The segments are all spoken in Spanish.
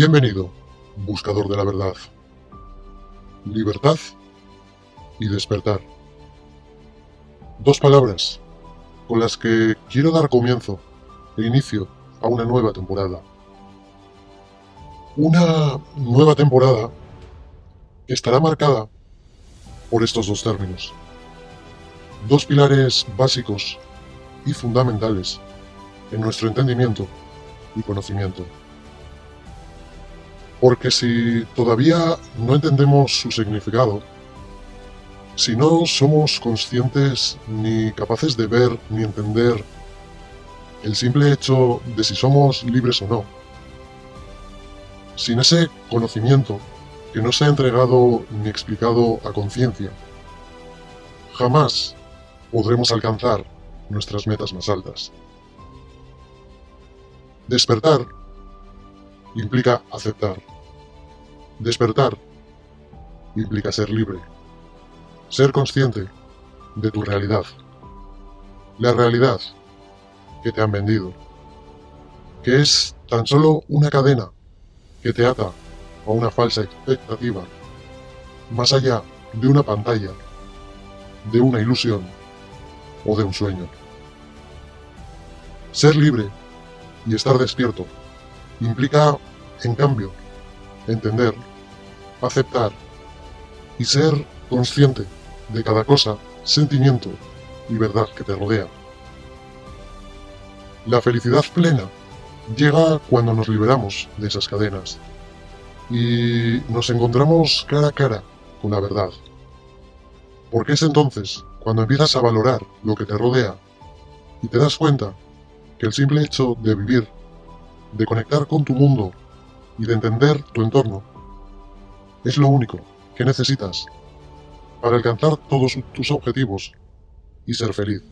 Bienvenido, buscador de la verdad, libertad y despertar. Dos palabras con las que quiero dar comienzo e inicio a una nueva temporada. Una nueva temporada que estará marcada por estos dos términos. Dos pilares básicos y fundamentales en nuestro entendimiento y conocimiento. Porque si todavía no entendemos su significado, si no somos conscientes ni capaces de ver ni entender el simple hecho de si somos libres o no, sin ese conocimiento que no se ha entregado ni explicado a conciencia, jamás podremos alcanzar nuestras metas más altas. Despertar implica aceptar. Despertar implica ser libre. Ser consciente de tu realidad. La realidad que te han vendido. Que es tan solo una cadena que te ata a una falsa expectativa. Más allá de una pantalla, de una ilusión o de un sueño. Ser libre y estar despierto implica, en cambio, entender, aceptar y ser consciente de cada cosa, sentimiento y verdad que te rodea. La felicidad plena llega cuando nos liberamos de esas cadenas y nos encontramos cara a cara con la verdad. Porque es entonces cuando empiezas a valorar lo que te rodea y te das cuenta que el simple hecho de vivir, de conectar con tu mundo y de entender tu entorno es lo único que necesitas para alcanzar todos tus objetivos y ser feliz.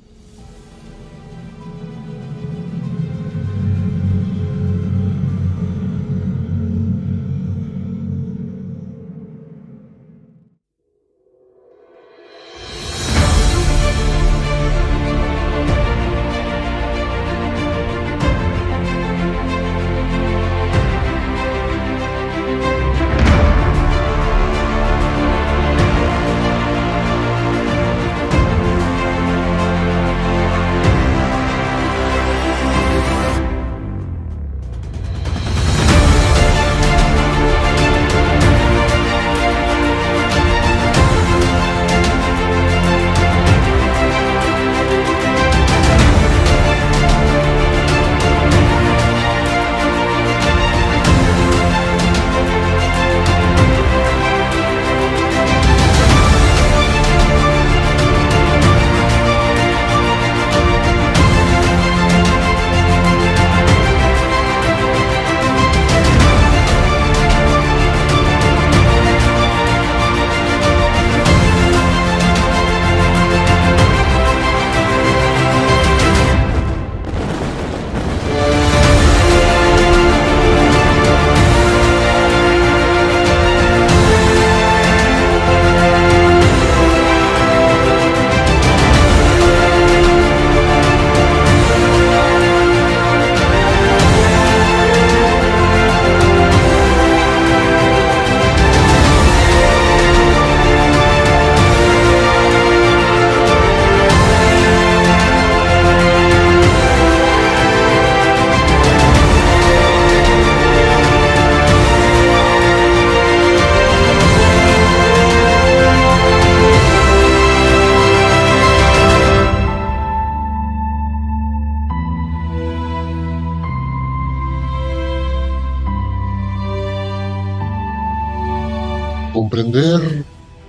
Comprender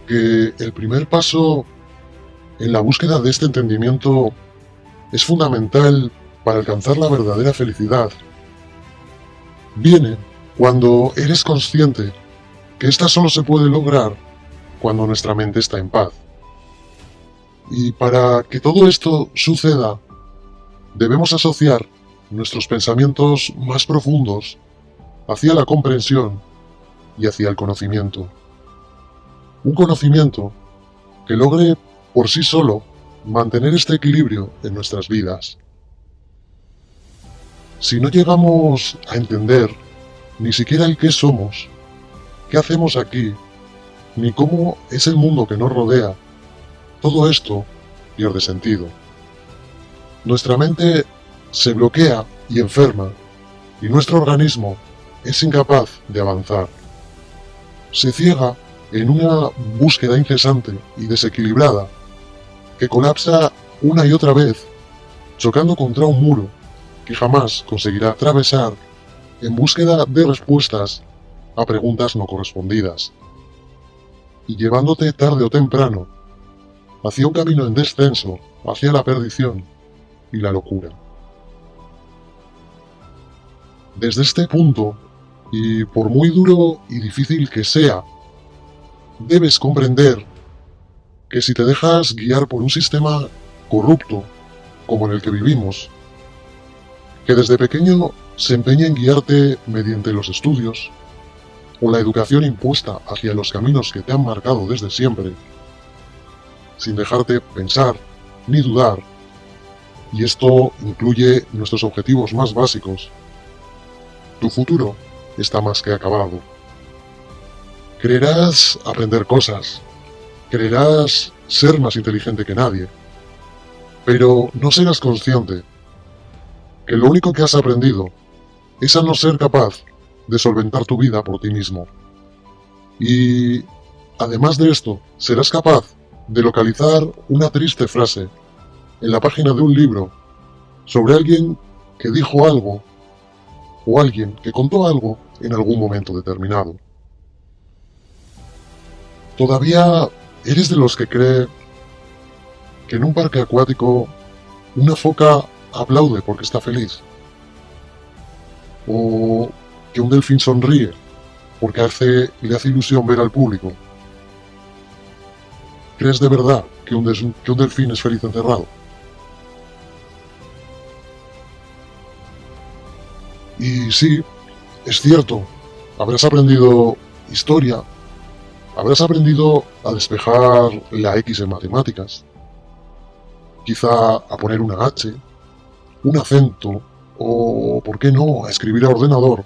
que el primer paso en la búsqueda de este entendimiento es fundamental para alcanzar la verdadera felicidad. Viene cuando eres consciente que esta solo se puede lograr cuando nuestra mente está en paz. Y para que todo esto suceda, debemos asociar nuestros pensamientos más profundos hacia la comprensión y hacia el conocimiento. Un conocimiento que logre por sí solo mantener este equilibrio en nuestras vidas. Si no llegamos a entender ni siquiera el qué somos, qué hacemos aquí, ni cómo es el mundo que nos rodea. Todo esto pierde sentido. Nuestra mente se bloquea y enferma, y nuestro organismo es incapaz de avanzar. Se ciega en una búsqueda incesante y desequilibrada que colapsa una y otra vez, chocando contra un muro que jamás conseguirá atravesar en búsqueda de respuestas a preguntas no correspondidas, y llevándote tarde o temprano hacia un camino en descenso, hacia la perdición y la locura. Desde este punto, y por muy duro y difícil que sea, debes comprender que si te dejas guiar por un sistema corrupto, como en el que vivimos, que desde pequeño se empeña en guiarte mediante los estudios, o la educación impuesta hacia los caminos que te han marcado desde siempre, sin dejarte pensar ni dudar, y esto incluye nuestros objetivos más básicos, tu futuro está más que acabado. Creerás aprender cosas, creerás ser más inteligente que nadie, pero no serás consciente que lo único que has aprendido es a no ser capaz de solventar tu vida por ti mismo. Y, además de esto, serás capaz de localizar una triste frase en la página de un libro sobre alguien que dijo algo o alguien que contó algo en algún momento determinado. Todavía eres de los que cree que en un parque acuático una foca aplaude porque está feliz, o que un delfín sonríe porque le hace ilusión ver al público. ¿Crees de verdad que un delfín es feliz encerrado? Y sí, es cierto, habrás aprendido historia, habrás aprendido a despejar la X en matemáticas, quizá a poner una H, un acento, o, ¿por qué no?, a escribir a ordenador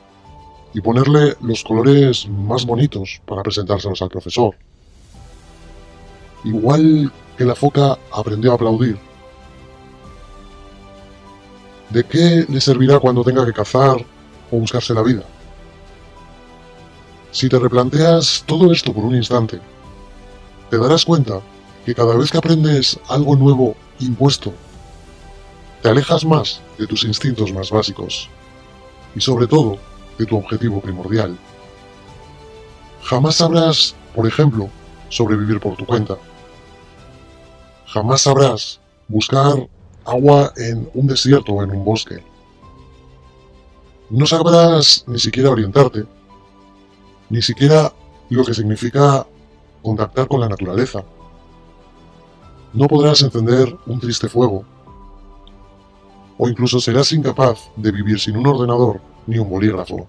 y ponerle los colores más bonitos para presentárselos al profesor. Igual que la foca aprendió a aplaudir. ¿De qué le servirá cuando tenga que cazar o buscarse la vida? Si te replanteas todo esto por un instante, te darás cuenta que cada vez que aprendes algo nuevo impuesto, te alejas más de tus instintos más básicos y sobre todo de tu objetivo primordial. Jamás sabrás, por ejemplo, sobrevivir por tu cuenta. Jamás sabrás buscar agua en un desierto o en un bosque. No sabrás ni siquiera orientarte, ni siquiera lo que significa contactar con la naturaleza. No podrás encender un triste fuego, o incluso serás incapaz de vivir sin un ordenador ni un bolígrafo.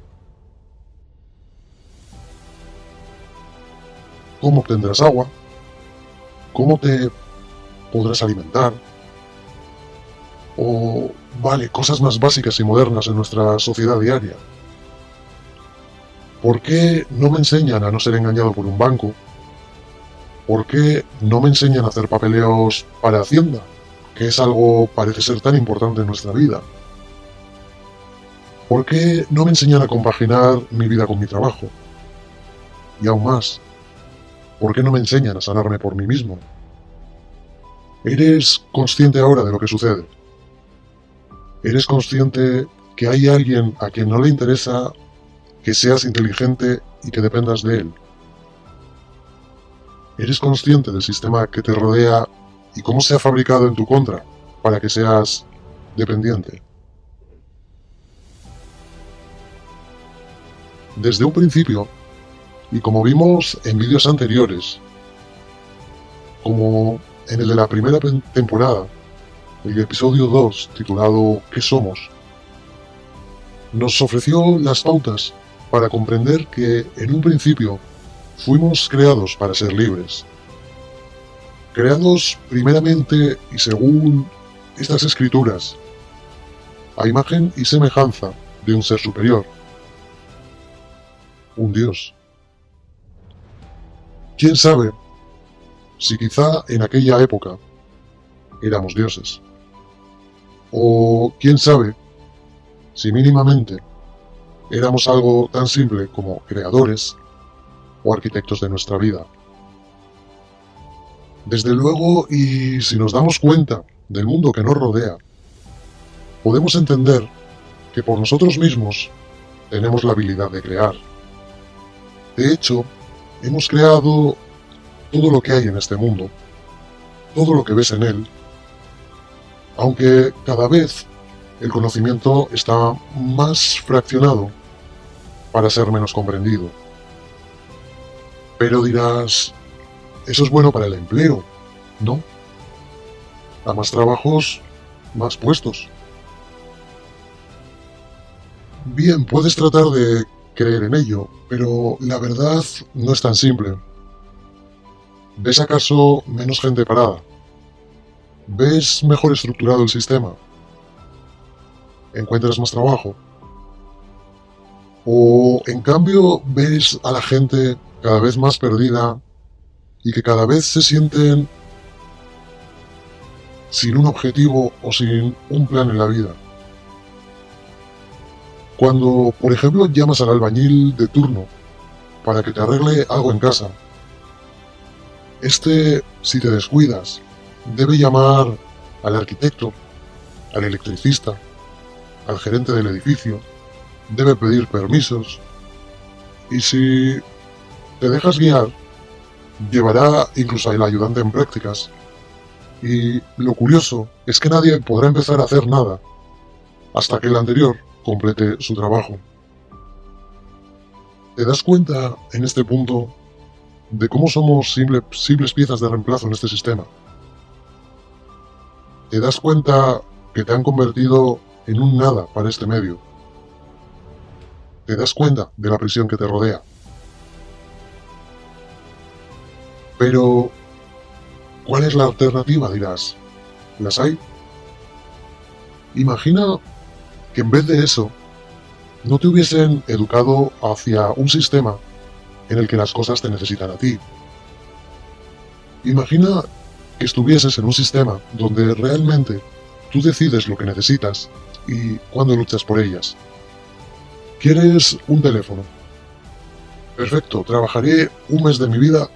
¿Cómo obtendrás agua? ¿Cómo te podrás alimentar? O, vale, cosas más básicas y modernas en nuestra sociedad diaria. ¿Por qué no me enseñan a no ser engañado por un banco? ¿Por qué no me enseñan a hacer papeleos para Hacienda, que es algo parece ser tan importante en nuestra vida? ¿Por qué no me enseñan a compaginar mi vida con mi trabajo? Y aún más, ¿por qué no me enseñan a sanarme por mí mismo? ¿Eres consciente ahora de lo que sucede? ¿Eres consciente que hay alguien a quien no le interesa que seas inteligente y que dependas de él? ¿Eres consciente del sistema que te rodea y cómo se ha fabricado en tu contra para que seas dependiente? Desde un principio, y como vimos en vídeos anteriores, como en el de la primera temporada, el episodio 2, titulado ¿Qué somos?, nos ofreció las pautas para comprender que, en un principio, fuimos creados para ser libres. Creados primeramente y según estas escrituras, a imagen y semejanza de un ser superior. un dios. ¿Quién sabe si quizá en aquella época éramos dioses? O quién sabe si mínimamente éramos algo tan simple como creadores o arquitectos de nuestra vida. Desde luego, y si nos damos cuenta del mundo que nos rodea, podemos entender que por nosotros mismos tenemos la habilidad de crear. De hecho, hemos creado todo lo que hay en este mundo, todo lo que ves en él, aunque cada vez el conocimiento está más fraccionado para ser menos comprendido. Pero dirás, eso es bueno para el empleo, ¿no? A más trabajos, más puestos. Bien, puedes tratar de creer en ello, pero la verdad no es tan simple. ¿Ves acaso menos gente parada? ¿Ves mejor estructurado el sistema? ¿Encuentras más trabajo? ¿O en cambio ves a la gente cada vez más perdida y que cada vez se sienten sin un objetivo o sin un plan en la vida? Cuando, por ejemplo, llamas al albañil de turno para que te arregle algo en casa, si te descuidas, debe llamar al arquitecto, al electricista, al gerente del edificio, debe pedir permisos, y si te dejas guiar, llevará incluso al ayudante en prácticas. Y lo curioso es que nadie podrá empezar a hacer nada hasta que el anterior complete su trabajo. ¿Te das cuenta en este punto de cómo somos simples piezas de reemplazo en este sistema? ¿Te das cuenta que te han convertido en un nada para este medio? ¿Te das cuenta de la prisión que te rodea? Pero, ¿cuál es la alternativa, dirás? ¿Las hay? Imagina que en vez de eso, no te hubiesen educado hacia un sistema en el que las cosas te necesitan a ti. Imagina que estuvieses en un sistema donde realmente tú decides lo que necesitas y cuándo luchas por ellas. ¿Quieres un teléfono? Perfecto, trabajaré un mes de mi vida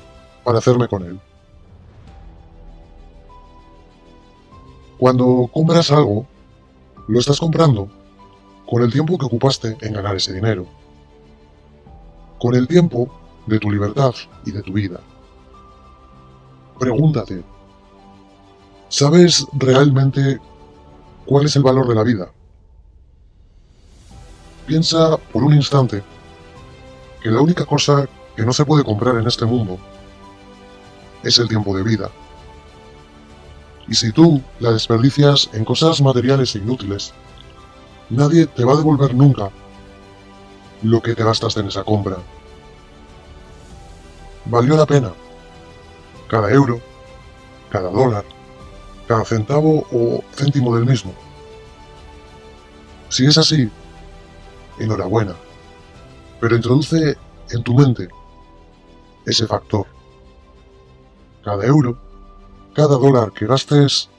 para hacerme con él. Cuando compras algo, lo estás comprando con el tiempo que ocupaste en ganar ese dinero, con el tiempo de tu libertad y de tu vida. Pregúntate, ¿sabes realmente cuál es el valor de la vida? Piensa por un instante que la única cosa que no se puede comprar en este mundo es el tiempo de vida. Y si tú la desperdicias en cosas materiales e inútiles, nadie te va a devolver nunca lo que te gastaste en esa compra. ¿Valió la pena? Cada euro, cada dólar, cada centavo o céntimo del mismo. Si es así, enhorabuena, pero introduce en tu mente ese factor. Cada euro, cada dólar que gastes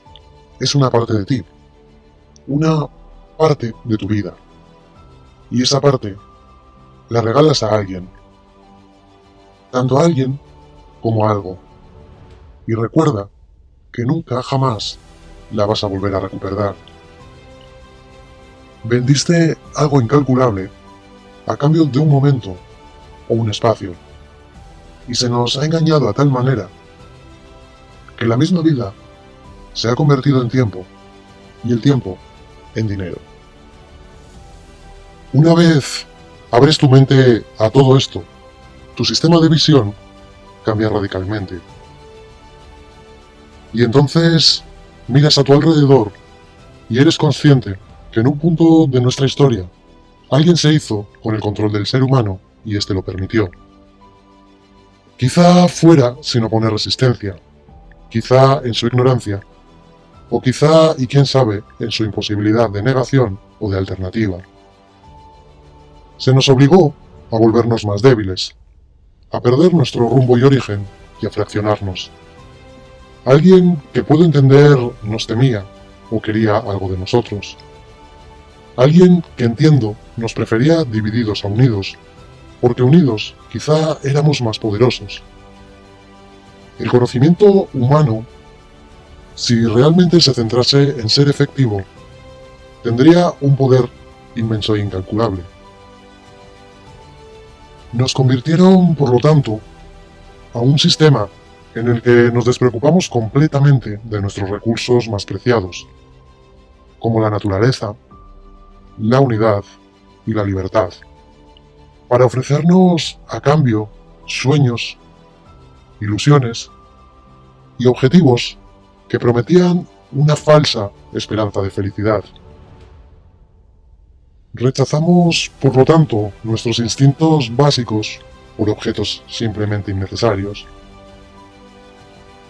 es una parte de ti, una parte de tu vida, y esa parte la regalas a alguien, tanto a alguien como a algo, y recuerda que nunca jamás la vas a volver a recuperar. Vendiste algo incalculable a cambio de un momento o un espacio, y se nos ha engañado a tal manera que la misma vida se ha convertido en tiempo y el tiempo en dinero. Una vez abres tu mente a todo esto, tu sistema de visión cambia radicalmente. Y entonces miras a tu alrededor y eres consciente que en un punto de nuestra historia alguien se hizo con el control del ser humano y éste lo permitió. Quizá fuera sin oponer resistencia, quizá en su ignorancia, o quizá, y quién sabe, en su imposibilidad de negación o de alternativa. Se nos obligó a volvernos más débiles, a perder nuestro rumbo y origen y a fraccionarnos. Alguien que puedo entender nos temía o quería algo de nosotros. Alguien que entiendo nos prefería divididos a unidos, porque unidos quizá éramos más poderosos. El conocimiento humano, si realmente se centrase en ser efectivo, tendría un poder inmenso e incalculable. Nos convirtieron, por lo tanto, a un sistema en el que nos despreocupamos completamente de nuestros recursos más preciados, como la naturaleza, la unidad y la libertad, para ofrecernos a cambio sueños, ilusiones y objetivos que prometían una falsa esperanza de felicidad. Rechazamos, por lo tanto, nuestros instintos básicos por objetos simplemente innecesarios.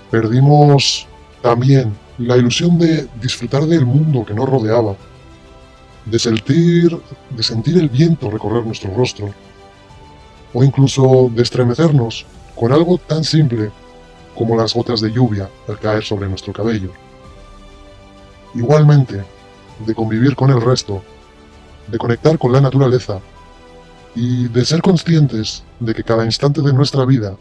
Perdimos también la ilusión de disfrutar del mundo que nos rodeaba, de sentir el viento recorrer nuestro rostro, o incluso de estremecernos con algo tan simple como las gotas de lluvia al caer sobre nuestro cabello. Igualmente, de convivir con el resto, de conectar con la naturaleza y de ser conscientes de que cada instante de nuestra vida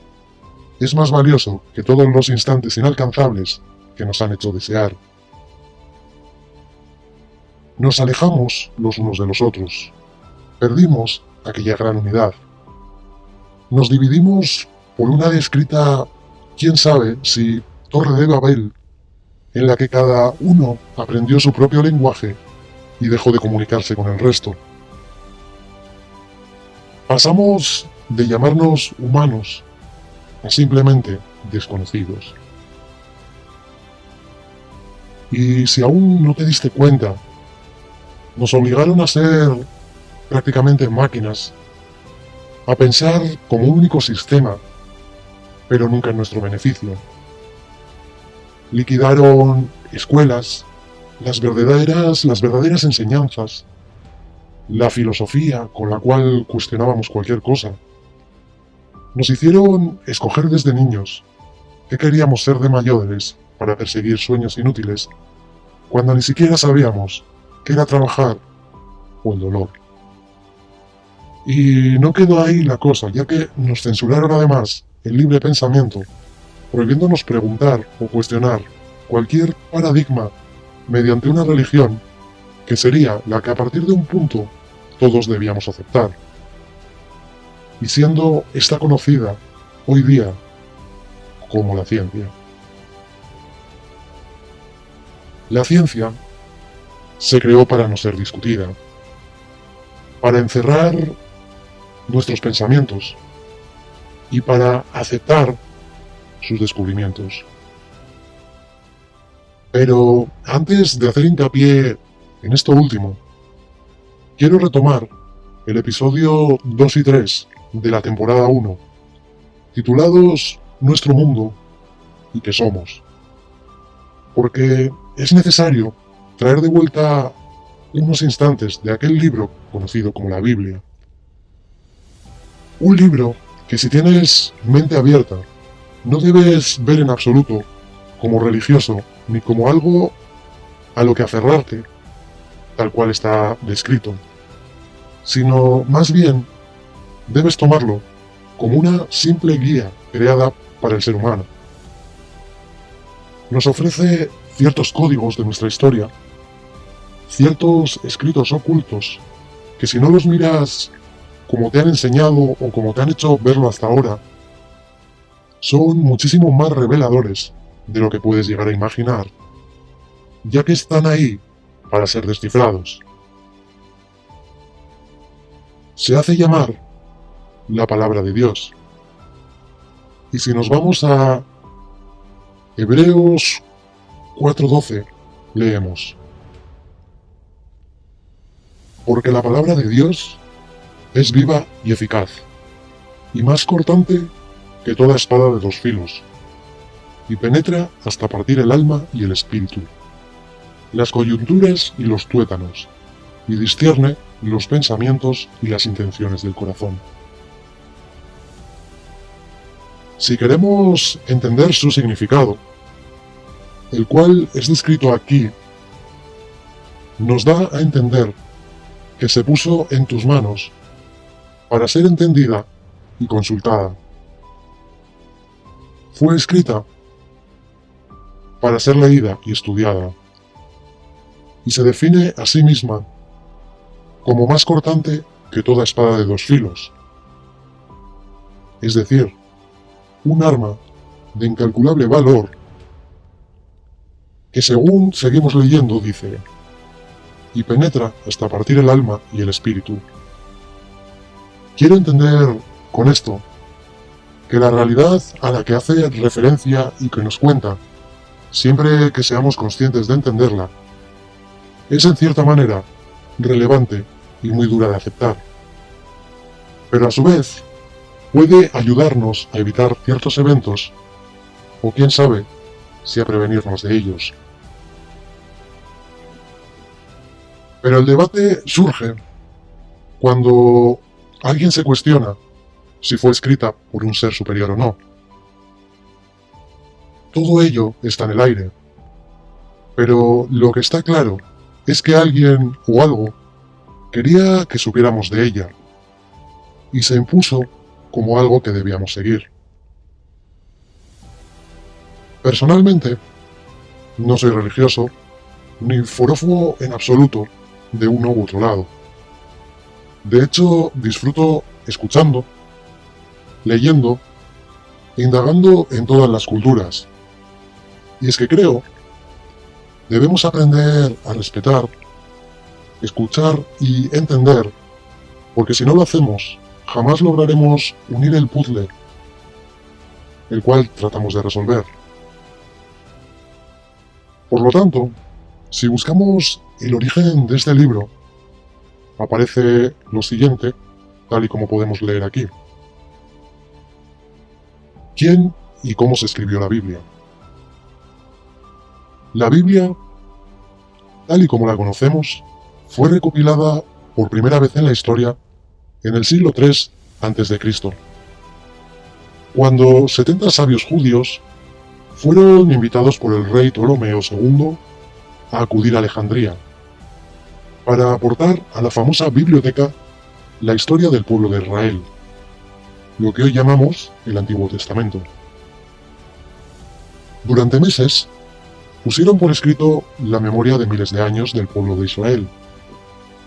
es más valioso que todos los instantes inalcanzables que nos han hecho desear. Nos alejamos los unos de los otros, perdimos aquella gran unidad. Nos dividimos por una descrita, quién sabe si Torre de Babel, en la que cada uno aprendió su propio lenguaje y dejó de comunicarse con el resto. Pasamos de llamarnos humanos a simplemente desconocidos. Y si aún no te diste cuenta, nos obligaron a ser prácticamente máquinas, a pensar como un único sistema, pero nunca en nuestro beneficio. Liquidaron escuelas, las verdaderas enseñanzas, la filosofía con la cual cuestionábamos cualquier cosa. Nos hicieron escoger desde niños qué queríamos ser de mayores para perseguir sueños inútiles, cuando ni siquiera sabíamos qué era trabajar o el dolor. Y no quedó ahí la cosa, ya que nos censuraron además el libre pensamiento, prohibiéndonos preguntar o cuestionar cualquier paradigma mediante una religión que sería la que a partir de un punto todos debíamos aceptar. Y siendo esta conocida hoy día como la ciencia. La ciencia se creó para no ser discutida, para encerrar nuestros pensamientos y para aceptar sus descubrimientos. Pero antes de hacer hincapié en esto último, quiero retomar el episodio 2 y 3 de la temporada 1, titulados Nuestro mundo y qué somos. Porque es necesario traer de vuelta unos instantes de aquel libro conocido como la Biblia. Un libro que, si tienes mente abierta, no debes ver en absoluto como religioso ni como algo a lo que aferrarte, tal cual está descrito, sino más bien debes tomarlo como una simple guía creada para el ser humano. Nos ofrece ciertos códigos de nuestra historia, ciertos escritos ocultos, que si no los miras como te han enseñado o como te han hecho verlo hasta ahora, son muchísimo más reveladores de lo que puedes llegar a imaginar, ya que están ahí para ser descifrados. Se hace llamar la palabra de Dios. Y si nos vamos a Hebreos 4:12, leemos: porque la palabra de Dios es viva y eficaz, y más cortante que toda espada de 2 filos, y penetra hasta partir el alma y el espíritu, las coyunturas y los tuétanos, y discierne los pensamientos y las intenciones del corazón. Si queremos entender su significado, el cual es descrito aquí, nos da a entender que se puso en tus manos para ser entendida y consultada. Fue escrita para ser leída y estudiada, y se define a sí misma como más cortante que toda espada de dos filos, es decir, un arma de incalculable valor que, según seguimos leyendo, dice, y penetra hasta partir el alma y el espíritu. Quiero entender con esto que la realidad a la que hace referencia y que nos cuenta, siempre que seamos conscientes de entenderla, es en cierta manera relevante y muy dura de aceptar, pero a su vez puede ayudarnos a evitar ciertos eventos, o quién sabe si a prevenirnos de ellos. Pero el debate surge cuando alguien se cuestiona si fue escrita por un ser superior o no. Todo ello está en el aire, pero lo que está claro es que alguien o algo quería que supiéramos de ella, y se impuso como algo que debíamos seguir. Personalmente, no soy religioso, ni forófobo en absoluto de uno u otro lado. De hecho, disfruto escuchando, leyendo, indagando en todas las culturas. Y es que creo, debemos aprender a respetar, escuchar y entender, porque si no lo hacemos, jamás lograremos unir el puzzle, el cual tratamos de resolver. Por lo tanto, si buscamos el origen de este libro, aparece lo siguiente, tal y como podemos leer aquí. ¿Quién y cómo se escribió la Biblia? La Biblia, tal y como la conocemos, fue recopilada por primera vez en la historia en el siglo III a.C., cuando 70 sabios judíos fueron invitados por el rey Ptolomeo II a acudir a Alejandría, para aportar a la famosa biblioteca la historia del pueblo de Israel, lo que hoy llamamos el Antiguo Testamento. Durante meses, pusieron por escrito la memoria de miles de años del pueblo de Israel,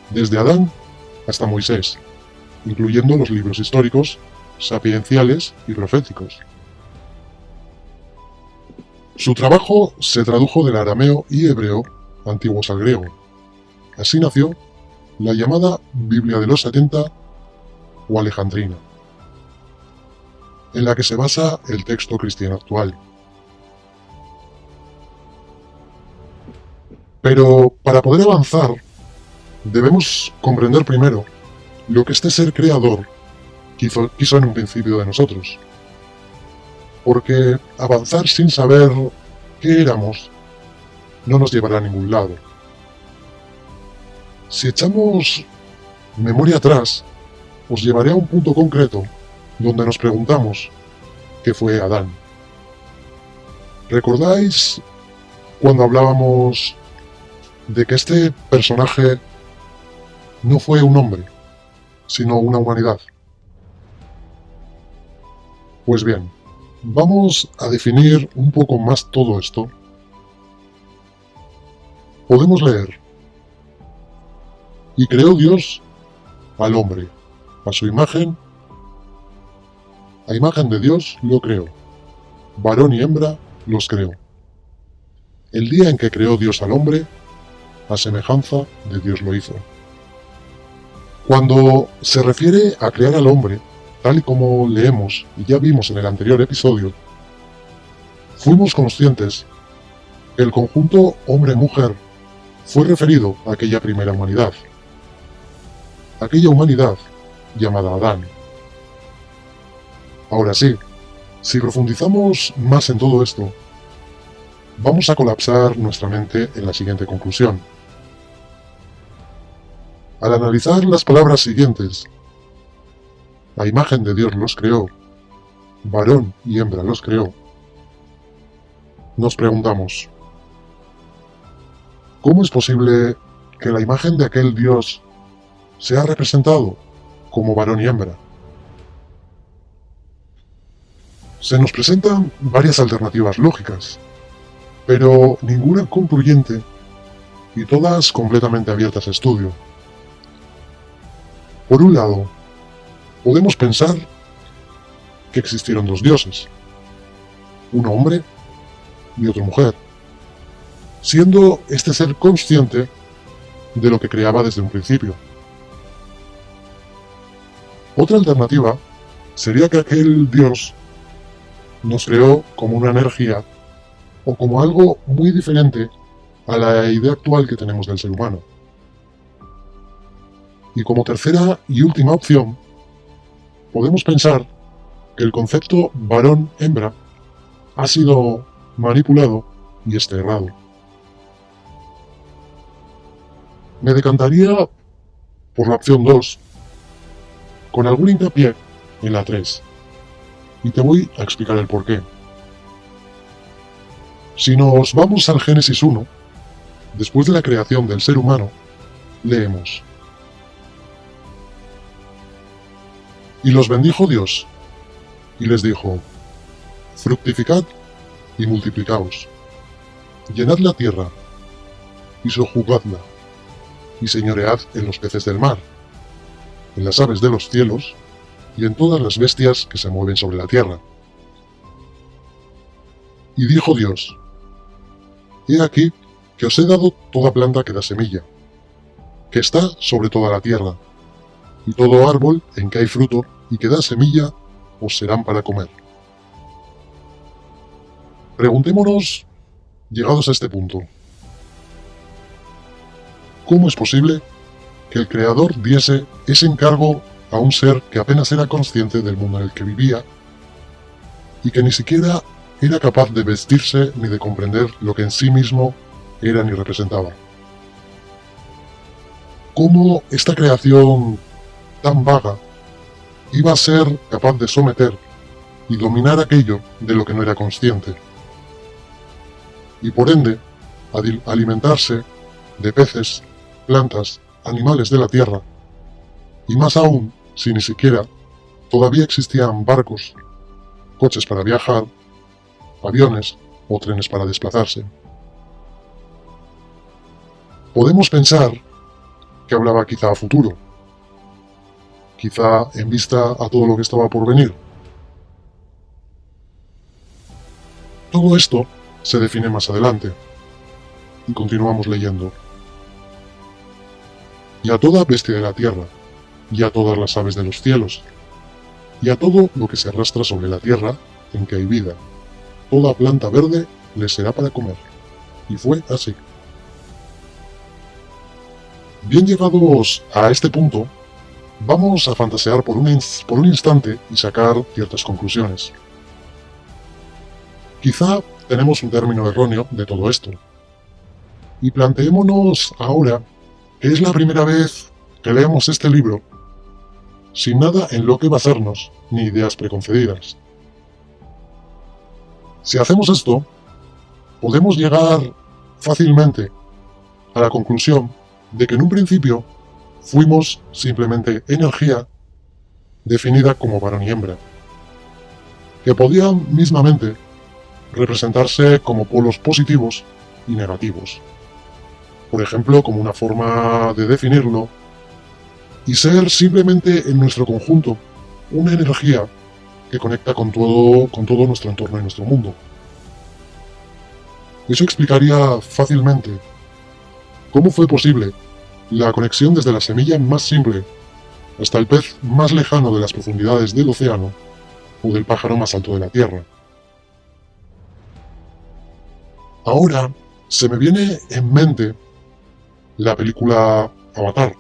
desde Adán hasta Moisés, incluyendo los libros históricos, sapienciales y proféticos. Su trabajo se tradujo del arameo y hebreo antiguos al griego. Así nació la llamada Biblia de los 70 o Alejandrina, en la que se basa el texto cristiano actual. Pero para poder avanzar, debemos comprender primero lo que este ser creador quiso en un principio de nosotros. Porque avanzar sin saber qué éramos no nos llevará a ningún lado. Si echamos memoria atrás, os llevaré a un punto concreto donde nos preguntamos qué fue Adán. ¿Recordáis cuando hablábamos de que este personaje no fue un hombre, sino una humanidad? Pues bien, vamos a definir un poco más todo esto. Podemos leer: y creó Dios al hombre, a su imagen, a imagen de Dios lo creó, varón y hembra los creó. El día en que creó Dios al hombre, a semejanza de Dios lo hizo. Cuando se refiere a crear al hombre, tal y como leemos y ya vimos en el anterior episodio, fuimos conscientes que el conjunto hombre-mujer fue referido a aquella primera humanidad, aquella humanidad llamada Adán. Ahora sí, si profundizamos más en todo esto, vamos a colapsar nuestra mente en la siguiente conclusión. Al analizar las palabras siguientes, a imagen de Dios los creó, varón y hembra los creó, nos preguntamos, ¿cómo es posible que la imagen de aquel Dios sea representado como varón y hembra? Se nos presentan varias alternativas lógicas, pero ninguna concluyente y todas completamente abiertas a estudio. Por un lado, podemos pensar que existieron dos dioses, un hombre y otra mujer, siendo este ser consciente de lo que creaba desde un principio. Otra alternativa sería que aquel Dios nos creó como una energía o como algo muy diferente a la idea actual que tenemos del ser humano. Y como tercera y última opción, podemos pensar que el concepto varón-hembra ha sido manipulado y desterrado. Me decantaría por la opción 2, con algún hincapié en la 3, y te voy a explicar el porqué. Si nos vamos al Génesis 1, después de la creación del ser humano, leemos: Y los bendijo Dios, y les dijo: Fructificad y multiplicaos, llenad la tierra, y sojuzgadla, y señoread en los peces del mar, en las aves de los cielos, y en todas las bestias que se mueven sobre la tierra. Y dijo Dios: He aquí que os he dado toda planta que da semilla, que está sobre toda la tierra, y todo árbol en que hay fruto y que da semilla os serán para comer. Preguntémonos, llegados a este punto, ¿cómo es posible que el Creador diese ese encargo a un ser que apenas era consciente del mundo en el que vivía y que ni siquiera era capaz de vestirse ni de comprender lo que en sí mismo era ni representaba? ¿Cómo esta creación tan vaga iba a ser capaz de someter y dominar aquello de lo que no era consciente? Y por ende, alimentarse de peces, plantas, animales de la tierra, y más aún si ni siquiera todavía existían barcos, coches para viajar, aviones o trenes para desplazarse. Podemos pensar que hablaba quizá a futuro, quizá en vista a todo lo que estaba por venir. Todo esto se define más adelante, y continuamos leyendo. Y a toda bestia de la tierra, y a todas las aves de los cielos, y a todo lo que se arrastra sobre la tierra en que hay vida, toda planta verde les será para comer. Y fue así. Bien llegados a este punto, vamos a fantasear por un instante y sacar ciertas conclusiones. Quizá tenemos un término erróneo de todo esto. Y planteémonos ahora que es la primera vez que leemos este libro sin nada en lo que basarnos ni ideas preconcebidas. Si hacemos esto, podemos llegar fácilmente a la conclusión de que en un principio fuimos simplemente energía definida como varón y hembra, que podían mismamente representarse como polos positivos y negativos, por ejemplo, como una forma de definirlo, y ser simplemente en nuestro conjunto una energía que conecta con todo nuestro entorno y nuestro mundo. Eso explicaría fácilmente cómo fue posible la conexión desde la semilla más simple hasta el pez más lejano de las profundidades del océano o del pájaro más alto de la tierra. Ahora se me viene en mente la película Avatar.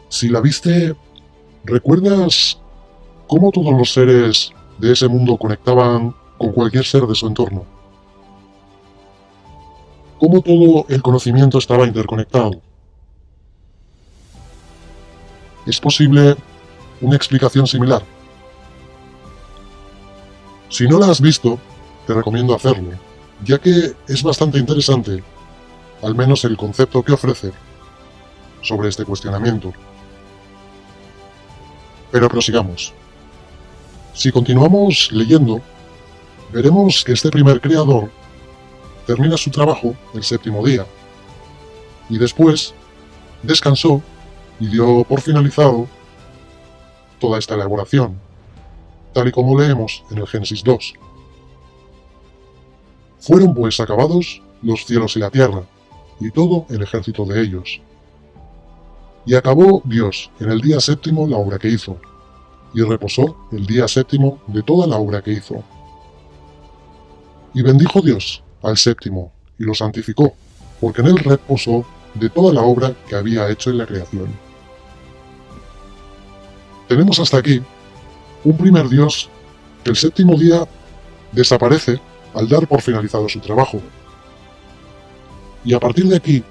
Si la viste, ¿recuerdas cómo todos los seres de ese mundo conectaban con cualquier ser de su entorno? ¿Cómo todo el conocimiento estaba interconectado? ¿Es posible una explicación similar? Si no la has visto, te recomiendo hacerlo, ya que es bastante interesante, al menos el concepto que ofrece sobre este cuestionamiento. Pero prosigamos. Si continuamos leyendo, veremos que este primer creador termina su trabajo el séptimo día, y después descansó y dio por finalizado toda esta elaboración, tal y como leemos en el Génesis 2. Fueron pues acabados los cielos y la tierra, y todo el ejército de ellos. Y acabó Dios en el día séptimo la obra que hizo, y reposó el día séptimo de toda la obra que hizo. Y bendijo Dios al séptimo, y lo santificó, porque en él reposó de toda la obra que había hecho en la creación. Tenemos hasta aquí un primer Dios que el séptimo día desaparece al dar por finalizado su trabajo. Y a partir de aquí,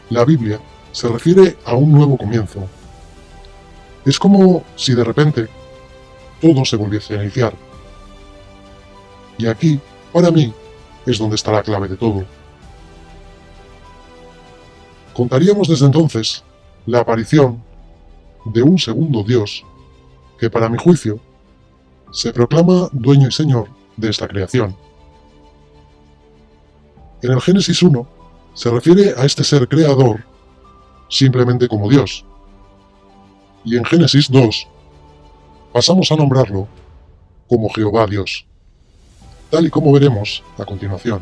la Biblia se refiere a un nuevo comienzo. Es como si de repente todo se volviese a iniciar. Y aquí, para mí, es donde está la clave de todo. Contaríamos desde entonces la aparición de un segundo Dios que, para mi juicio, se proclama dueño y señor de esta creación. En el Génesis 1 se refiere a este ser creador simplemente como Dios, y en Génesis 2 pasamos a nombrarlo como Jehová Dios, tal y como veremos a continuación,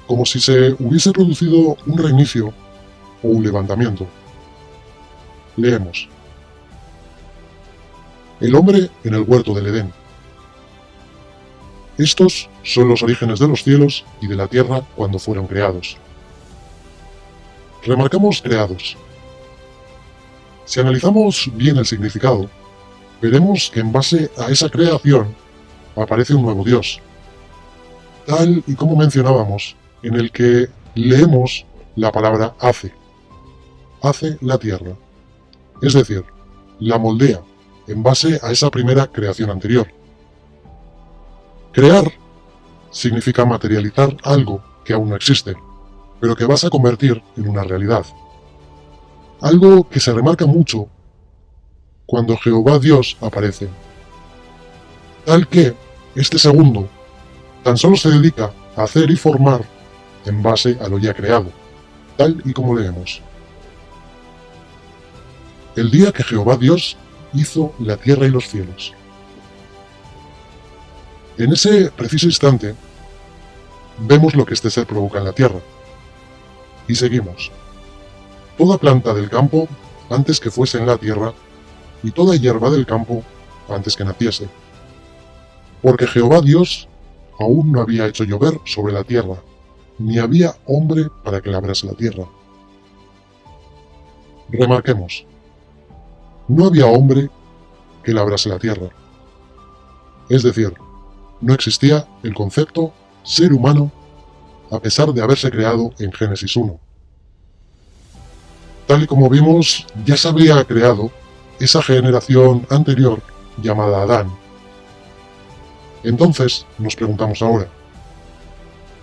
como si se hubiese producido un reinicio o un levantamiento. Leemos. El hombre en el huerto del Edén. Estos son los orígenes de los cielos y de la tierra cuando fueron creados. Remarcamos creados. Si analizamos bien el significado, veremos que en base a esa creación aparece un nuevo Dios, tal y como mencionábamos, en el que leemos la palabra hace. Hace la tierra. Es decir, la moldea en base a esa primera creación anterior. Crear significa materializar algo que aún no existe, pero que vas a convertir en una realidad. Algo que se remarca mucho cuando Jehová Dios aparece. Tal que este segundo tan solo se dedica a hacer y formar en base a lo ya creado, tal y como leemos. El día que Jehová Dios hizo la tierra y los cielos. En ese preciso instante, vemos lo que este ser provoca en la tierra. Y seguimos. Toda planta del campo antes que fuese en la tierra, y toda hierba del campo antes que naciese. Porque Jehová Dios aún no había hecho llover sobre la tierra, ni había hombre para que labrase la tierra. Remarquemos. No había hombre que labrase la tierra. Es decir, no existía el concepto ser humano a pesar de haberse creado en Génesis 1. Tal y como vimos, ya se había creado esa generación anterior llamada Adán. Entonces, nos preguntamos ahora,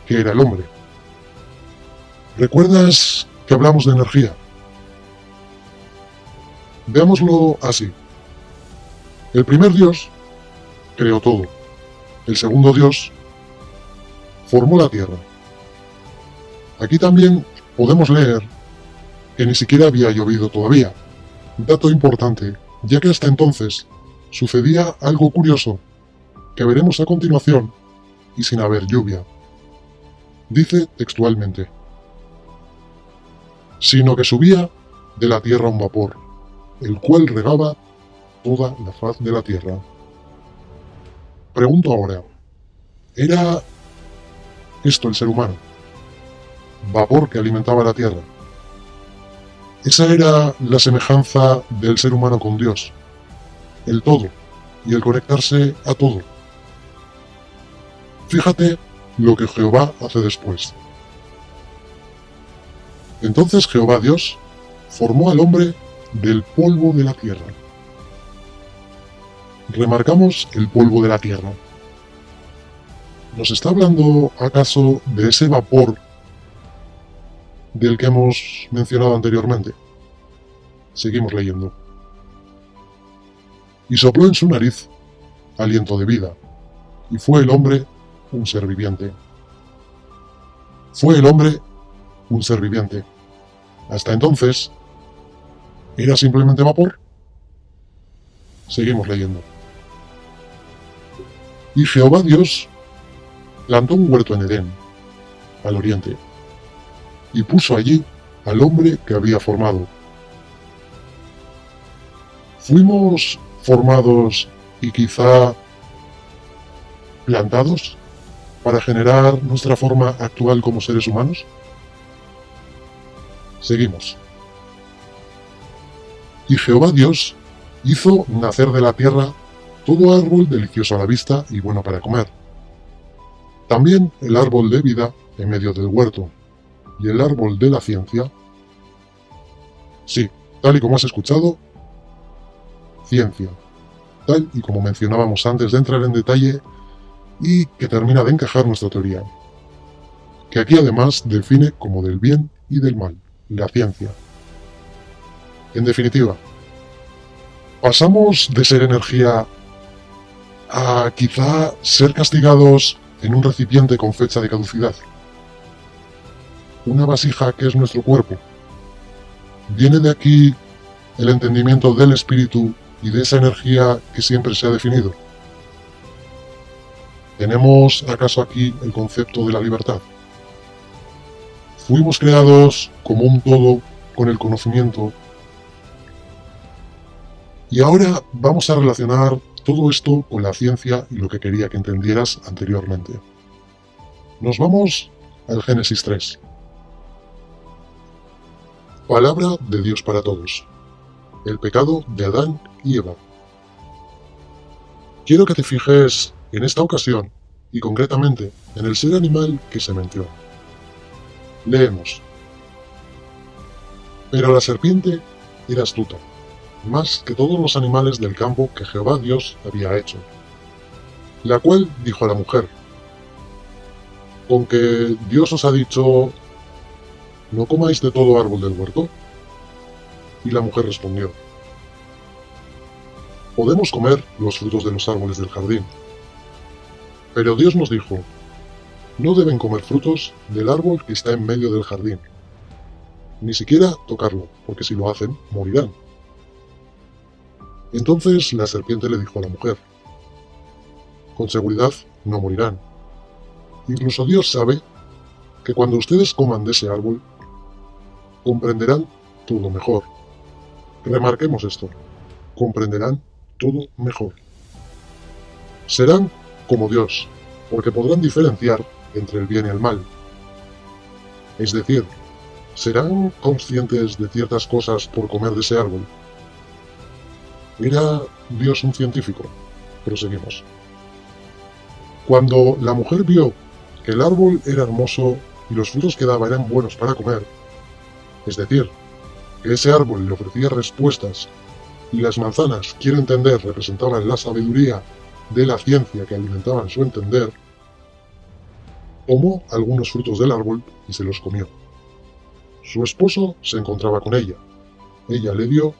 ¿qué era el hombre? ¿Recuerdas que hablamos de energía? Veámoslo así. El primer Dios creó todo. El segundo Dios formó la tierra. Aquí también podemos leer que ni siquiera había llovido todavía. Dato importante, ya que hasta entonces sucedía algo curioso que veremos a continuación y sin haber lluvia. Dice textualmente, sino que subía de la tierra un vapor, el cual regaba toda la faz de la tierra. Pregunto ahora, ¿era esto el ser humano? Vapor que alimentaba la tierra. Esa era la semejanza del ser humano con Dios, el todo y el conectarse a todo. Fíjate lo que Jehová hace después. Entonces Jehová Dios formó al hombre del polvo de la tierra. Remarcamos el polvo de la tierra, ¿Nos está hablando acaso de ese vapor del que hemos mencionado anteriormente? Seguimos leyendo. Y sopló en su nariz aliento de vida, y fue el hombre un ser viviente. Fue el hombre un ser viviente. Hasta entonces, ¿era simplemente vapor? Seguimos leyendo. Y Jehová Dios plantó un huerto en Edén, al oriente, y puso allí al hombre que había formado. ¿Fuimos formados y quizá plantados para generar nuestra forma actual como seres humanos? Seguimos. Y Jehová Dios hizo nacer de la tierra todo árbol delicioso a la vista y bueno para comer. También el árbol de vida en medio del huerto, y el árbol de la ciencia. Sí, tal y como has escuchado, ciencia. Tal y como mencionábamos antes de entrar en detalle y que termina de encajar nuestra teoría. Que aquí además define como del bien y del mal, la ciencia. En definitiva, pasamos de ser energía a quizá ser castigados en un recipiente con fecha de caducidad. Una vasija que es nuestro cuerpo. ¿Viene de aquí el entendimiento del espíritu y de esa energía que siempre se ha definido? ¿Tenemos acaso aquí el concepto de la libertad? ¿Fuimos creados como un todo con el conocimiento? Y ahora vamos a relacionar todo esto con la ciencia y lo que quería que entendieras anteriormente. Nos vamos al Génesis 3. Palabra de Dios para todos. El pecado de Adán y Eva. Quiero que te fijes en esta ocasión, y concretamente en el ser animal que se menciona. Leemos. Pero la serpiente era astuta, más que todos los animales del campo que Jehová Dios había hecho, la cual dijo a la mujer: ¿con que Dios os ha dicho, no comáis de todo árbol del huerto? Y la mujer respondió: podemos comer los frutos de los árboles del jardín. Pero Dios nos dijo: no deben comer frutos del árbol que está en medio del jardín, ni siquiera tocarlo, porque si lo hacen, morirán. Entonces la serpiente le dijo a la mujer: con seguridad no morirán. Incluso Dios sabe que cuando ustedes coman de ese árbol, comprenderán todo mejor. Remarquemos esto: comprenderán todo mejor. Serán como Dios, porque podrán diferenciar entre el bien y el mal. Es decir, ¿serán conscientes de ciertas cosas por comer de ese árbol? ¿Era Dios un científico? Proseguimos. Cuando la mujer vio que el árbol era hermoso y los frutos que daba eran buenos para comer, es decir, que ese árbol le ofrecía respuestas y las manzanas, quiero entender, representaban la sabiduría de la ciencia que alimentaban su entender, tomó algunos frutos del árbol y se los comió. Su esposo se encontraba con ella. Ella le dio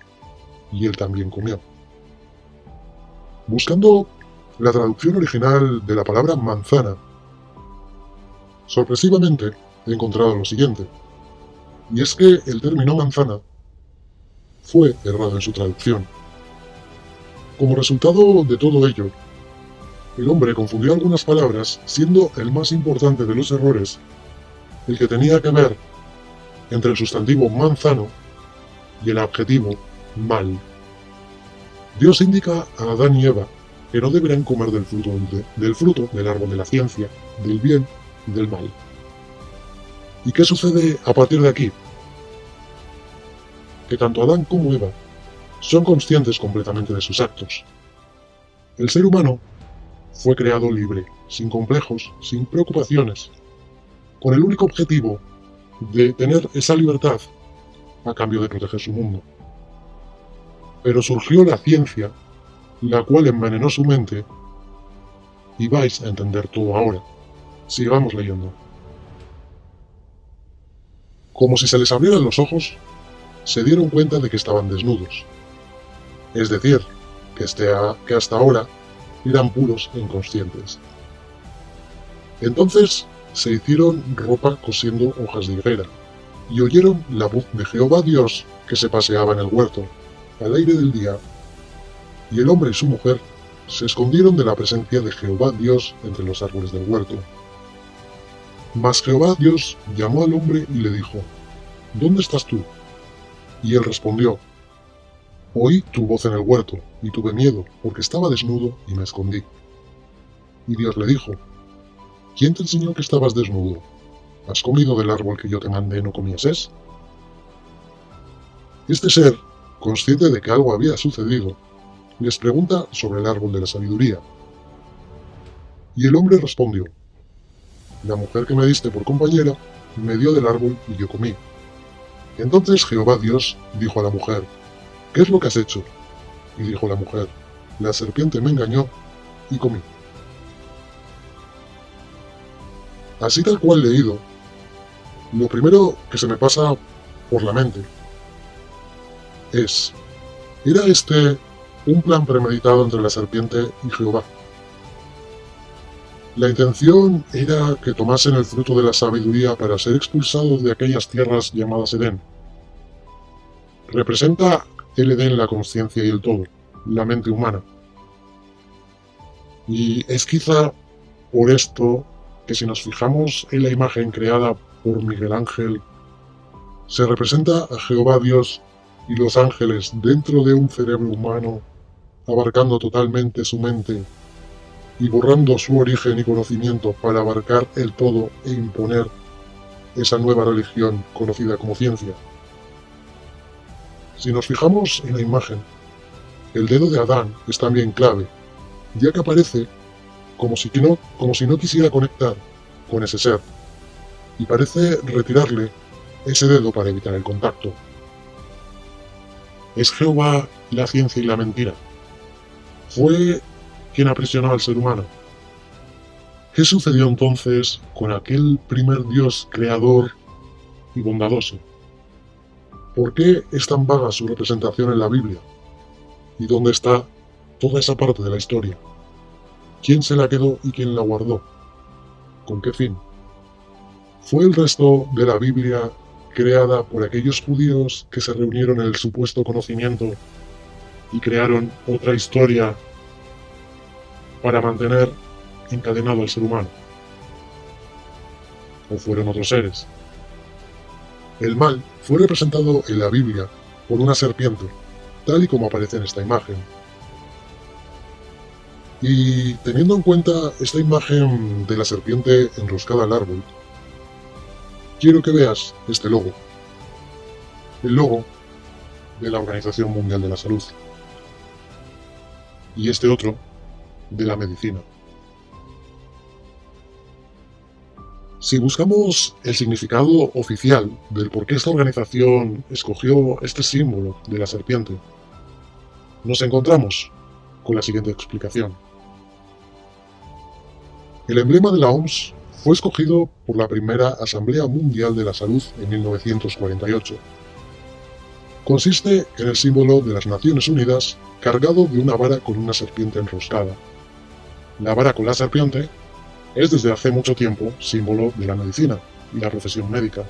y él también comió. Buscando la traducción original de la palabra manzana, sorpresivamente he encontrado lo siguiente, y es que el término manzana fue errado en su traducción. Como resultado de todo ello, el hombre confundió algunas palabras, siendo el más importante de los errores el que tenía que ver entre el sustantivo manzano y el adjetivo mal. Dios indica a Adán y Eva que no deberán comer del fruto del árbol de la ciencia, del bien y del mal. ¿Y qué sucede a partir de aquí? Que tanto Adán como Eva son conscientes completamente de sus actos. El ser humano fue creado libre, sin complejos, sin preocupaciones, con el único objetivo de tener esa libertad a cambio de proteger su mundo. Pero surgió la ciencia, la cual envenenó su mente, y vais a entender todo ahora. Sigamos leyendo. Como si se les abrieran los ojos, se dieron cuenta de que estaban desnudos. Es decir, que hasta ahora eran puros e inconscientes. Entonces se hicieron ropa cosiendo hojas de higuera, y oyeron la voz de Jehová Dios que se paseaba en el huerto, al aire del día. Y el hombre y su mujer se escondieron de la presencia de Jehová Dios entre los árboles del huerto. Mas Jehová Dios llamó al hombre y le dijo: ¿Dónde estás tú? Y él respondió: Oí tu voz en el huerto, y tuve miedo, porque estaba desnudo y me escondí. Y Dios le dijo: ¿Quién te enseñó que estabas desnudo? ¿Has comido del árbol que yo te mandé no comieses? Este ser, consciente de que algo había sucedido, les pregunta sobre el árbol de la sabiduría. Y el hombre respondió: La mujer que me diste por compañera me dio del árbol y yo comí. Entonces Jehová Dios dijo a la mujer: ¿Qué es lo que has hecho? Y dijo la mujer: La serpiente me engañó y comí. Así tal cual leído, lo primero que se me pasa por la mente es: ¿era este un plan premeditado entre la serpiente y Jehová? La intención era que tomasen el fruto de la sabiduría para ser expulsados de aquellas tierras llamadas Edén. Representa el Edén la conciencia y el todo, la mente humana. Y es quizá por esto que si nos fijamos en la imagen creada por Miguel Ángel, se representa a Jehová Dios y los ángeles dentro de un cerebro humano, abarcando totalmente su mente y borrando su origen y conocimiento para abarcar el todo e imponer esa nueva religión conocida como ciencia. Si nos fijamos en la imagen, el dedo de Adán es también clave, ya que aparece como si no quisiera conectar con ese ser, y parece retirarle ese dedo para evitar el contacto. ¿Es Jehová la ciencia y la mentira? ¿Fue quien aprisionó al ser humano? ¿Qué sucedió entonces con aquel primer Dios creador y bondadoso? ¿Por qué es tan vaga su representación en la Biblia? ¿Y dónde está toda esa parte de la historia? ¿Quién se la quedó y quién la guardó? ¿Con qué fin? ¿Fue el resto de la Biblia creada por aquellos judíos que se reunieron en el supuesto conocimiento y crearon otra historia para mantener encadenado al ser humano? ¿O fueron otros seres? El mal fue representado en la Biblia por una serpiente, tal y como aparece en esta imagen. Y teniendo en cuenta esta imagen de la serpiente enroscada al árbol, quiero que veas este logo. El logo de la Organización Mundial de la Salud. Y este otro de la medicina. Si buscamos el significado oficial del por qué esta organización escogió este símbolo de la serpiente, nos encontramos con la siguiente explicación. El emblema de la OMS fue escogido por la primera Asamblea Mundial de la Salud en 1948. Consiste en el símbolo de las Naciones Unidas cargado de una vara con una serpiente enroscada. La vara con la serpiente es desde hace mucho tiempo símbolo de la medicina y la profesión médica.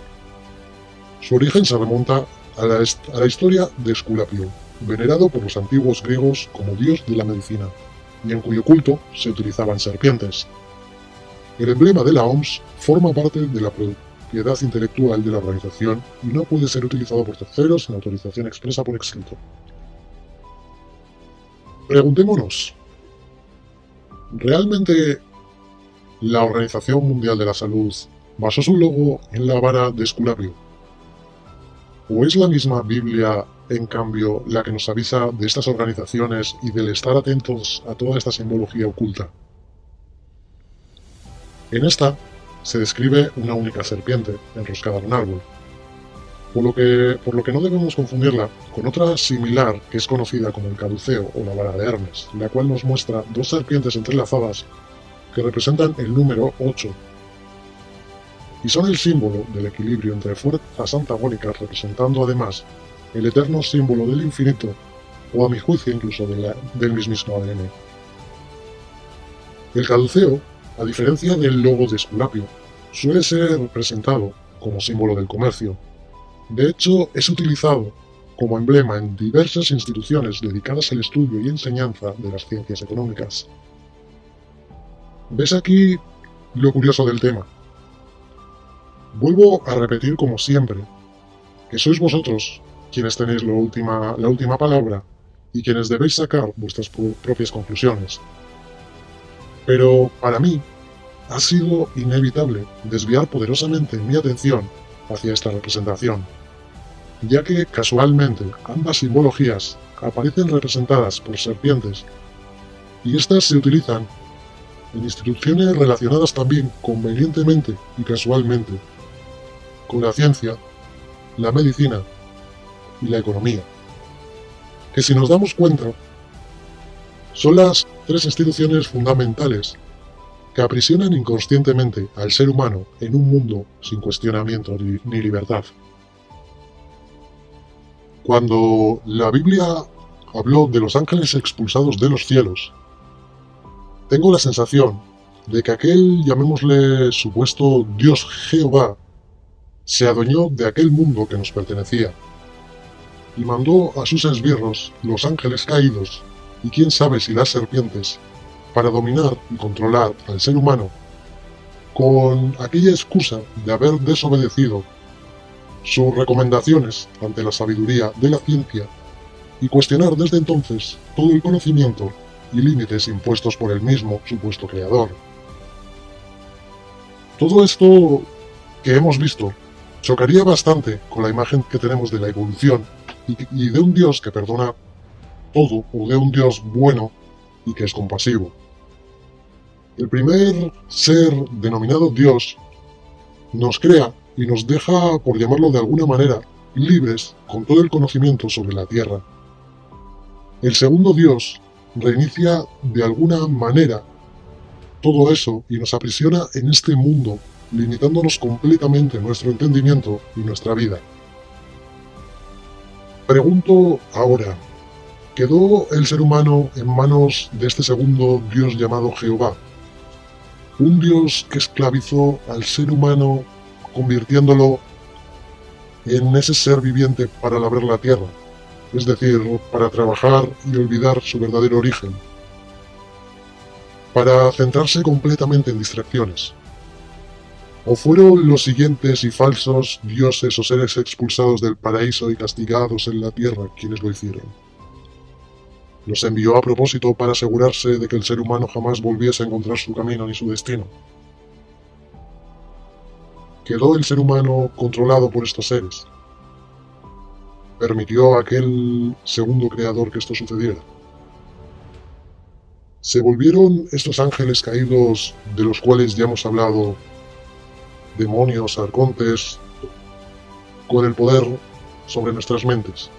Su origen se remonta a la historia de Esculapio, venerado por los antiguos griegos como dios de la medicina, y en cuyo culto se utilizaban serpientes. El emblema de la OMS forma parte de la propiedad intelectual de la organización y no puede ser utilizado por terceros sin autorización expresa por escrito. Preguntémonos, ¿realmente la Organización Mundial de la Salud basó su logo en la vara de Esculapio? ¿O es la misma Biblia, en cambio, la que nos avisa de estas organizaciones y del estar atentos a toda esta simbología oculta? En esta se describe una única serpiente enroscada en un árbol, por lo que no debemos confundirla con otra similar que es conocida como el caduceo o la vara de Hermes, la cual nos muestra dos serpientes entrelazadas que representan el número 8 y son el símbolo del equilibrio entre fuerzas antagónicas, representando además el eterno símbolo del infinito, o a mi juicio incluso del mismísimo ADN. El caduceo, a diferencia del logo de Esculapio, suele ser representado como símbolo del comercio. De hecho, es utilizado como emblema en diversas instituciones dedicadas al estudio y enseñanza de las ciencias económicas. ¿Ves aquí lo curioso del tema? Vuelvo a repetir como siempre, que sois vosotros quienes tenéis la última palabra y quienes debéis sacar vuestras propias conclusiones. Pero para mí ha sido inevitable desviar poderosamente mi atención hacia esta representación, ya que casualmente ambas simbologías aparecen representadas por serpientes y estas se utilizan en instituciones relacionadas también convenientemente y casualmente con la ciencia, la medicina y la economía, que si nos damos cuenta son las tres instituciones fundamentales que aprisionan inconscientemente al ser humano en un mundo sin cuestionamiento ni libertad. Cuando la Biblia habló de los ángeles expulsados de los cielos, tengo la sensación de que aquel, llamémosle supuesto Dios Jehová, se adueñó de aquel mundo que nos pertenecía, y mandó a sus esbirros, los ángeles caídos, y quién sabe si las serpientes, para dominar y controlar al ser humano, con aquella excusa de haber desobedecido sus recomendaciones ante la sabiduría de la ciencia y cuestionar desde entonces todo el conocimiento y límites impuestos por el mismo supuesto creador. Todo esto que hemos visto chocaría bastante con la imagen que tenemos de la evolución y de un Dios que perdona todo, o de un Dios bueno y que es compasivo. El primer ser denominado Dios nos crea y nos deja, por llamarlo de alguna manera, libres con todo el conocimiento sobre la Tierra. El segundo Dios reinicia de alguna manera todo eso y nos aprisiona en este mundo, limitándonos completamente nuestro entendimiento y nuestra vida. Pregunto ahora, ¿quedó el ser humano en manos de este segundo Dios llamado Jehová? Un Dios que esclavizó al ser humano convirtiéndolo en ese ser viviente para labrar la tierra, es decir, para trabajar y olvidar su verdadero origen, para centrarse completamente en distracciones. ¿O fueron los siguientes y falsos dioses o seres expulsados del paraíso y castigados en la tierra quienes lo hicieron? ¿Los envió a propósito para asegurarse de que el ser humano jamás volviese a encontrar su camino ni su destino? ¿Quedó el ser humano controlado por estos seres? ¿Permitió a aquel segundo creador que esto sucediera? ¿Se volvieron estos ángeles caídos de los cuales ya hemos hablado, demonios, arcontes, con el poder sobre nuestras mentes?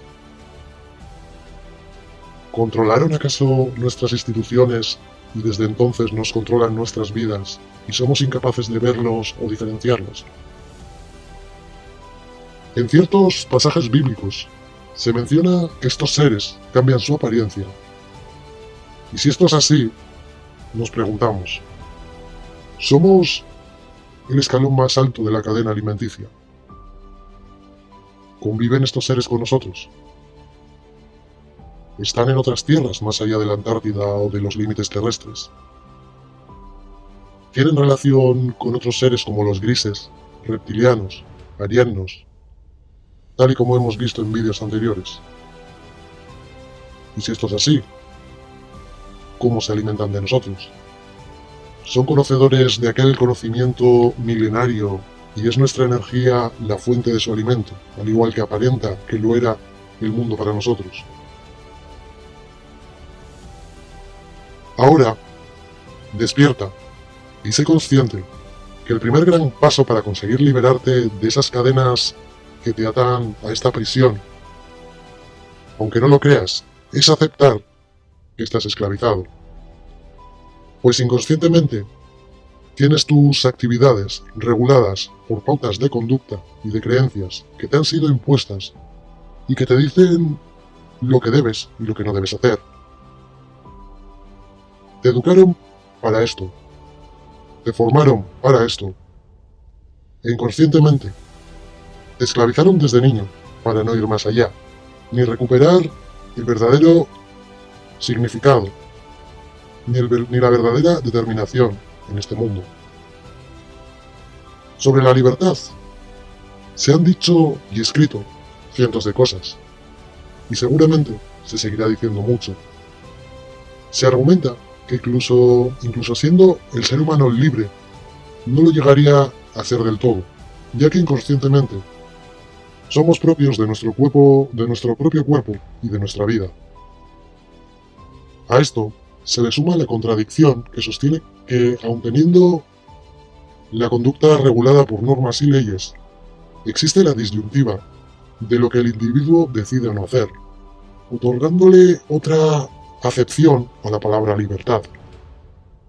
¿Controlaron acaso nuestras instituciones y desde entonces nos controlan nuestras vidas y somos incapaces de verlos o diferenciarlos? En ciertos pasajes bíblicos se menciona que estos seres cambian su apariencia. Y si esto es así, nos preguntamos, ¿somos el escalón más alto de la cadena alimenticia? ¿Conviven estos seres con nosotros? ¿Están en otras tierras más allá de la Antártida o de los límites terrestres? ¿Tienen relación con otros seres como los grises, reptilianos, arianos, tal y como hemos visto en vídeos anteriores? Y si esto es así, ¿cómo se alimentan de nosotros? ¿Son conocedores de aquel conocimiento milenario y es nuestra energía la fuente de su alimento, al igual que aparenta que lo era el mundo para nosotros? Ahora, despierta y sé consciente que el primer gran paso para conseguir liberarte de esas cadenas que te atan a esta prisión, aunque no lo creas, es aceptar que estás esclavizado. Pues inconscientemente Tienes tus actividades reguladas por pautas de conducta y de creencias que te han sido impuestas y que te dicen lo que debes y lo que no debes hacer. Te educaron para esto, te formaron para esto, e inconscientemente te esclavizaron desde niño para no ir más allá, ni recuperar el verdadero significado, ni la verdadera determinación en este mundo. Sobre la libertad, se han dicho y escrito cientos de cosas, y seguramente se seguirá diciendo mucho. Se argumenta que incluso siendo el ser humano libre, no lo llegaría a hacer del todo, ya que inconscientemente somos propios de nuestro propio cuerpo y de nuestra vida. A esto se le suma la contradicción que sostiene que, aun teniendo la conducta regulada por normas y leyes, existe la disyuntiva de lo que el individuo decide o no hacer, otorgándole otra acepción a la palabra libertad,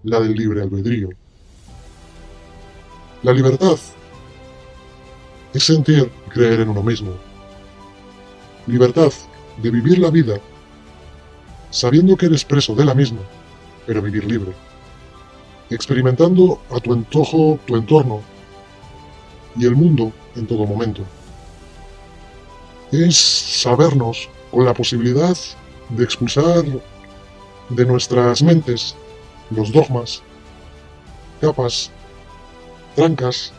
la del libre albedrío. La libertad es sentir y creer en uno mismo. Libertad de vivir la vida sabiendo que eres preso de la misma, pero vivir libre. Experimentando a tu antojo tu entorno y el mundo en todo momento. Es sabernos con la posibilidad de expulsar de nuestras mentes los dogmas, capas, trancas,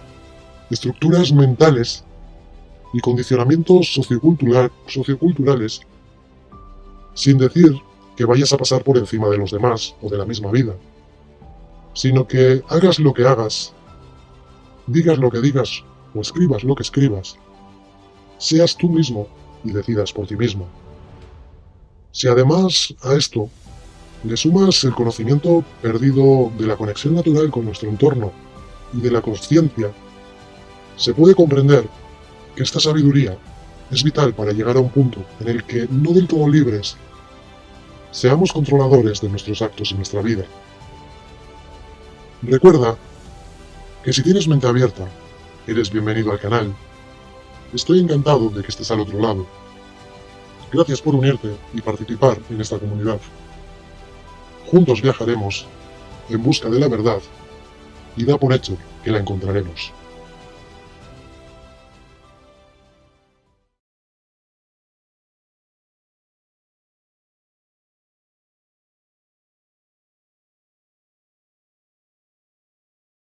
estructuras mentales y condicionamientos socioculturales, sin decir que vayas a pasar por encima de los demás o de la misma vida, sino que hagas lo que hagas, digas lo que digas o escribas lo que escribas, seas tú mismo y decidas por ti mismo. Si además a esto le sumas el conocimiento perdido de la conexión natural con nuestro entorno y de la consciencia, se puede comprender que esta sabiduría es vital para llegar a un punto en el que, no del todo libres, seamos controladores de nuestros actos y nuestra vida. Recuerda que si tienes mente abierta, eres bienvenido al canal. Estoy encantado de que estés al otro lado. Gracias por unirte y participar en esta comunidad. Juntos viajaremos en busca de la verdad y da por hecho que la encontraremos.